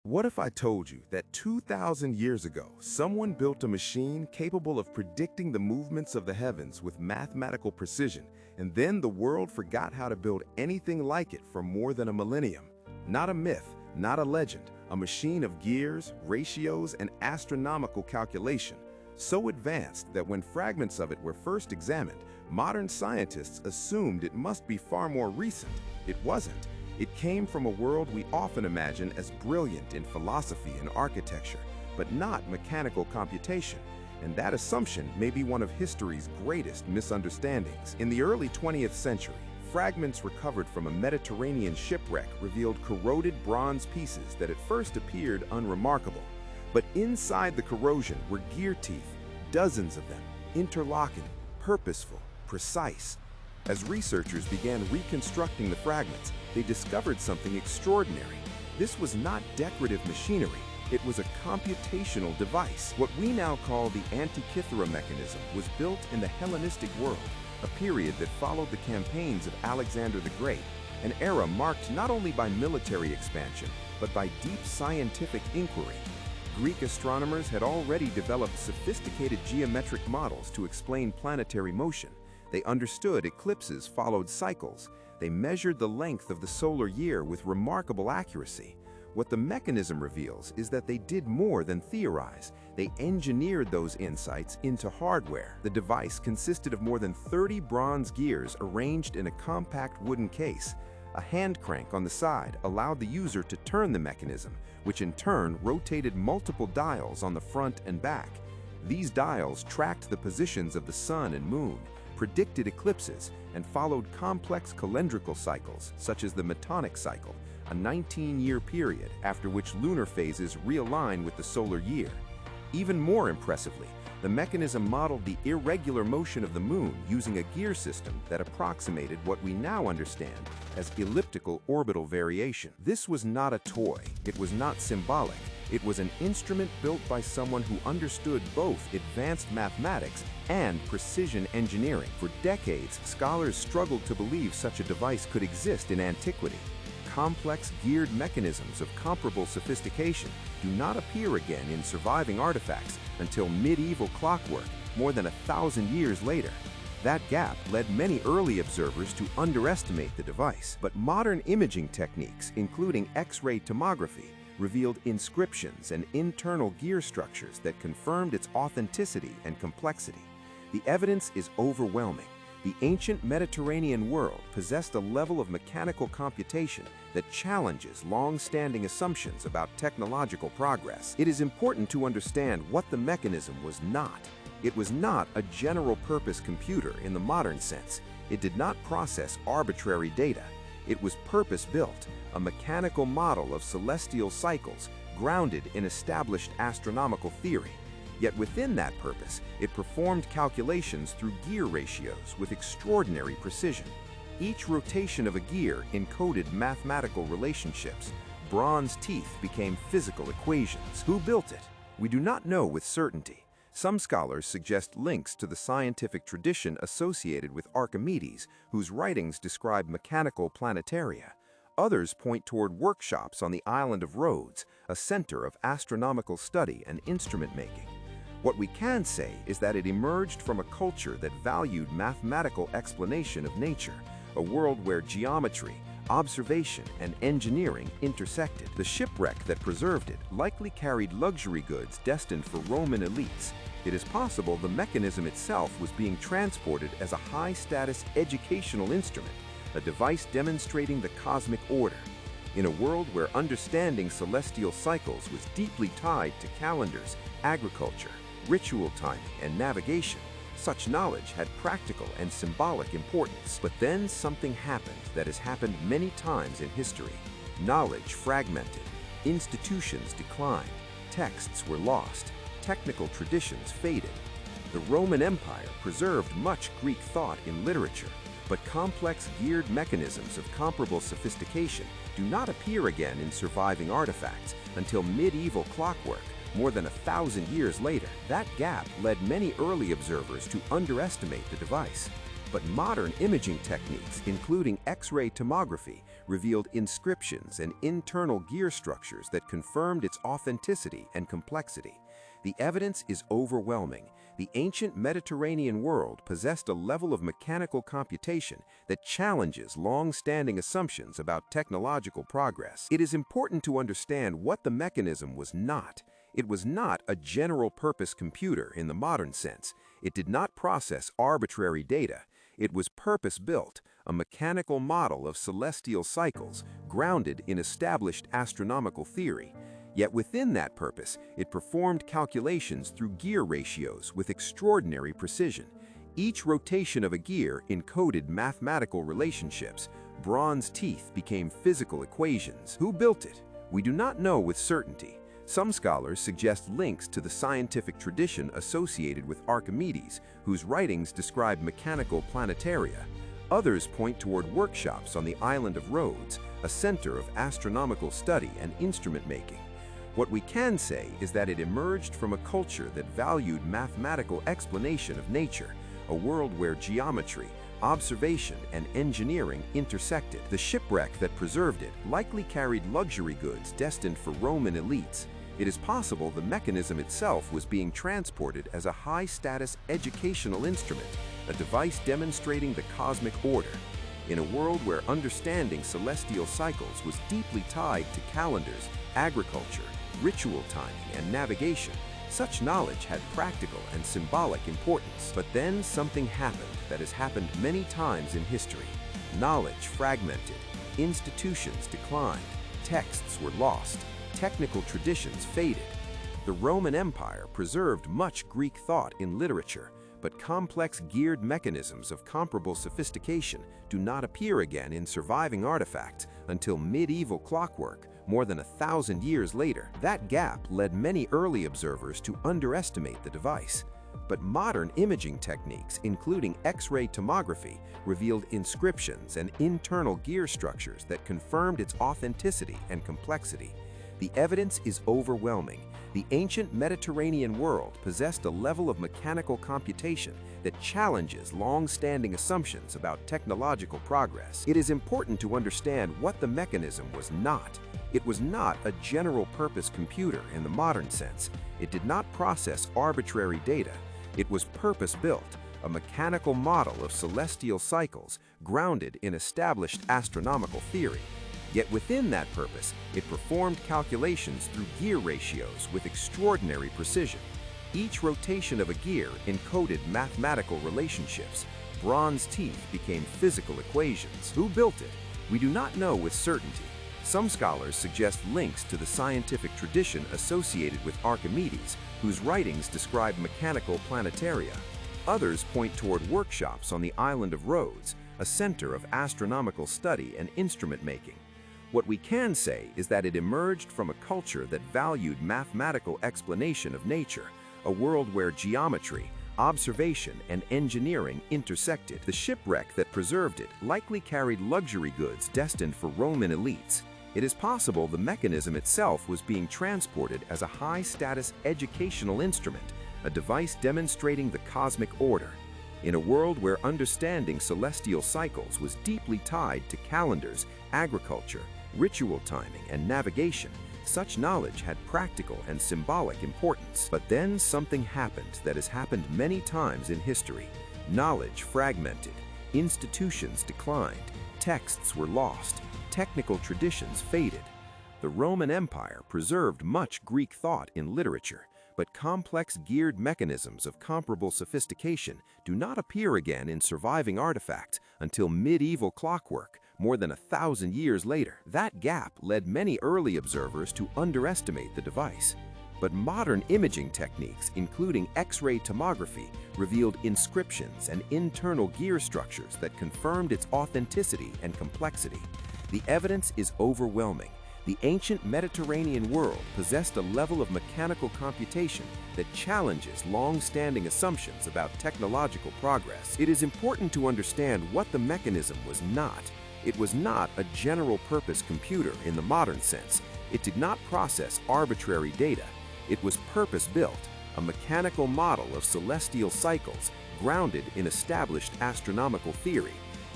What if I told you that 2,000 years ago, someone built a machine capable of predicting the movements of the heavens with mathematical precision, and then the world forgot how to build anything like it for more than a millennium? Not a myth, not a legend, a machine of gears, ratios, and astronomical calculation, so advanced that when fragments of it were first examined, modern scientists assumed it must be far more recent. It wasn't. It came from a world we often imagine as brilliant in philosophy and architecture, but not mechanical computation. And that assumption may be one of history's greatest misunderstandings. In the early 20th century, fragments recovered from a Mediterranean shipwreck revealed corroded bronze pieces that at first appeared unremarkable. But inside the corrosion were gear teeth, dozens of them, interlocking, purposeful, precise. As researchers began reconstructing the fragments, they discovered something extraordinary. This was not decorative machinery, it was a computational device. What we now call the Antikythera Mechanism was built in the Hellenistic world, a period that followed the campaigns of Alexander the Great, an era marked not only by military expansion, but by deep scientific inquiry. Greek astronomers had already developed sophisticated geometric models to explain planetary motion. They understood eclipses followed cycles. They measured the length of the solar year with remarkable accuracy. What the mechanism reveals is that they did more than theorize. They engineered those insights into hardware. The device consisted of more than 30 bronze gears arranged in a compact wooden case. A hand crank on the side allowed the user to turn the mechanism, which in turn rotated multiple dials on the front and back. These dials tracked the positions of the sun and moon, predicted eclipses, and followed complex calendrical cycles, such as the Metonic cycle, a 19-year period after which lunar phases realign with the solar year. Even more impressively, the mechanism modeled the irregular motion of the moon using a gear system that approximated what we now understand as elliptical orbital variation. This was not a toy, it was not symbolic. It was an instrument built by someone who understood both advanced mathematics and precision engineering. For decades, scholars struggled to believe such a device could exist in antiquity. Complex geared mechanisms of comparable sophistication do not appear again in surviving artifacts until medieval clockwork, more than 1,000 years later. That gap led many early observers to underestimate the device. But modern imaging techniques, including X-ray tomography, revealed inscriptions and internal gear structures that confirmed its authenticity and complexity. The evidence is overwhelming. The ancient Mediterranean world possessed a level of mechanical computation that challenges long-standing assumptions about technological progress. It is important to understand what the mechanism was not. It was not a general-purpose computer in the modern sense. It did not process arbitrary data. It was purpose-built, a mechanical model of celestial cycles grounded in established astronomical theory. Yet within that purpose, it performed calculations through gear ratios with extraordinary precision. Each rotation of a gear encoded mathematical relationships. Bronze teeth became physical equations. Who built it? We do not know with certainty. Some scholars suggest links to the scientific tradition associated with Archimedes, whose writings describe mechanical planetaria. Others point toward workshops on the island of Rhodes, a center of astronomical study and instrument making. What we can say is that it emerged from a culture that valued mathematical explanation of nature, a world where geometry, observation, and engineering intersected. The shipwreck that preserved it likely carried luxury goods destined for Roman elites. It is possible the mechanism itself was being transported as a high-status educational instrument, a device demonstrating the cosmic order. In a world where understanding celestial cycles was deeply tied to calendars, agriculture, ritual timing, and navigation, such knowledge had practical and symbolic importance. But then something happened that has happened many times in history. Knowledge fragmented, institutions declined, texts were lost, technical traditions faded. The Roman Empire preserved much Greek thought in literature, but complex geared mechanisms of comparable sophistication do not appear again in surviving artifacts until medieval clockwork, more than 1,000 years later. That gap led many early observers to underestimate the device. But modern imaging techniques, including X-ray tomography, revealed inscriptions and internal gear structures that confirmed its authenticity and complexity. The evidence is overwhelming. The ancient Mediterranean world possessed a level of mechanical computation that challenges long-standing assumptions about technological progress. It is important to understand what the mechanism was not. It was not a general-purpose computer in the modern sense. It did not process arbitrary data. It was purpose-built, a mechanical model of celestial cycles grounded in established astronomical theory. Yet within that purpose, it performed calculations through gear ratios with extraordinary precision. Each rotation of a gear encoded mathematical relationships. Bronze teeth became physical equations. Who built it? We do not know with certainty. Some scholars suggest links to the scientific tradition associated with Archimedes, whose writings describe mechanical planetaria. Others point toward workshops on the island of Rhodes, a center of astronomical study and instrument making. What we can say is that it emerged from a culture that valued mathematical explanation of nature, a world where geometry, observation, and engineering intersected. The shipwreck that preserved it likely carried luxury goods destined for Roman elites. It is possible the mechanism itself was being transported as a high-status educational instrument, a device demonstrating the cosmic order. In a world where understanding celestial cycles was deeply tied to calendars, agriculture, ritual timing, and navigation, such knowledge had practical and symbolic importance. But then something happened that has happened many times in history. Knowledge fragmented, institutions declined, texts were lost, technical traditions faded. The Roman Empire preserved much Greek thought in literature, but complex geared mechanisms of comparable sophistication do not appear again in surviving artifacts until medieval clockwork, more than 1,000 years later. That gap led many early observers to underestimate the device. But modern imaging techniques, including X-ray tomography, revealed inscriptions and internal gear structures that confirmed its authenticity and complexity. The evidence is overwhelming. The ancient Mediterranean world possessed a level of mechanical computation that challenges long-standing assumptions about technological progress. It is important to understand what the mechanism was not. It was not a general-purpose computer in the modern sense. It did not process arbitrary data. It was purpose-built, a mechanical model of celestial cycles grounded in established astronomical theory. Yet within that purpose, it performed calculations through gear ratios with extraordinary precision. Each rotation of a gear encoded mathematical relationships. Bronze teeth became physical equations. Who built it? We do not know with certainty. Some scholars suggest links to the scientific tradition associated with Archimedes, whose writings describe mechanical planetaria. Others point toward workshops on the island of Rhodes, a center of astronomical study and instrument making. What we can say is that it emerged from a culture that valued mathematical explanation of nature, a world where geometry, observation, and engineering intersected. The shipwreck that preserved it likely carried luxury goods destined for Roman elites. It is possible the mechanism itself was being transported as a high-status educational instrument, a device demonstrating the cosmic order. In a world where understanding celestial cycles was deeply tied to calendars, agriculture, ritual timing, and navigation, such knowledge had practical and symbolic importance. But then something happened that has happened many times in history. Knowledge fragmented, institutions declined, texts were lost, technical traditions faded. The Roman Empire preserved much Greek thought in literature, but complex geared mechanisms of comparable sophistication do not appear again in surviving artifacts until medieval clockwork, more than 1,000 years later. That gap led many early observers to underestimate the device. But modern imaging techniques, including X-ray tomography, revealed inscriptions and internal gear structures that confirmed its authenticity and complexity. The evidence is overwhelming. The ancient Mediterranean world possessed a level of mechanical computation that challenges long-standing assumptions about technological progress. It is important to understand what the mechanism was not. It was not a general-purpose computer in the modern sense. It did not process arbitrary data. It was purpose-built, a mechanical model of celestial cycles grounded in established astronomical theory.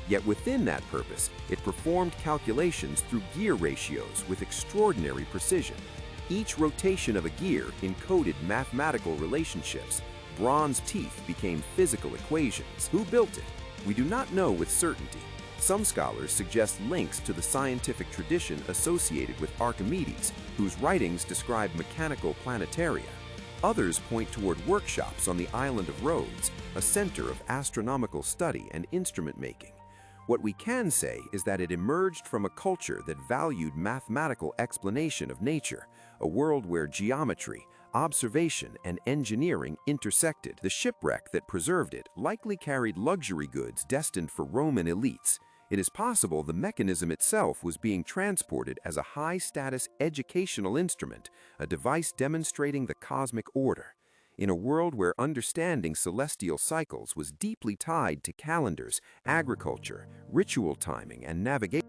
Yet within that purpose, it performed calculations through gear ratios with extraordinary precision. Each rotation of a gear encoded mathematical relationships. Bronze teeth became physical equations. Who built it? We do not know with certainty. Some scholars suggest links to the scientific tradition associated with Archimedes, whose writings describe mechanical planetaria. Others point toward workshops on the island of Rhodes, a center of astronomical study and instrument making. What we can say is that it emerged from a culture that valued mathematical explanation of nature, a world where geometry, observation, and engineering intersected. The shipwreck that preserved it likely carried luxury goods destined for Roman elites. It is possible the mechanism itself was being transported as a high-status educational instrument, a device demonstrating the cosmic order. In a world where understanding celestial cycles was deeply tied to calendars, agriculture, ritual timing, and navigation,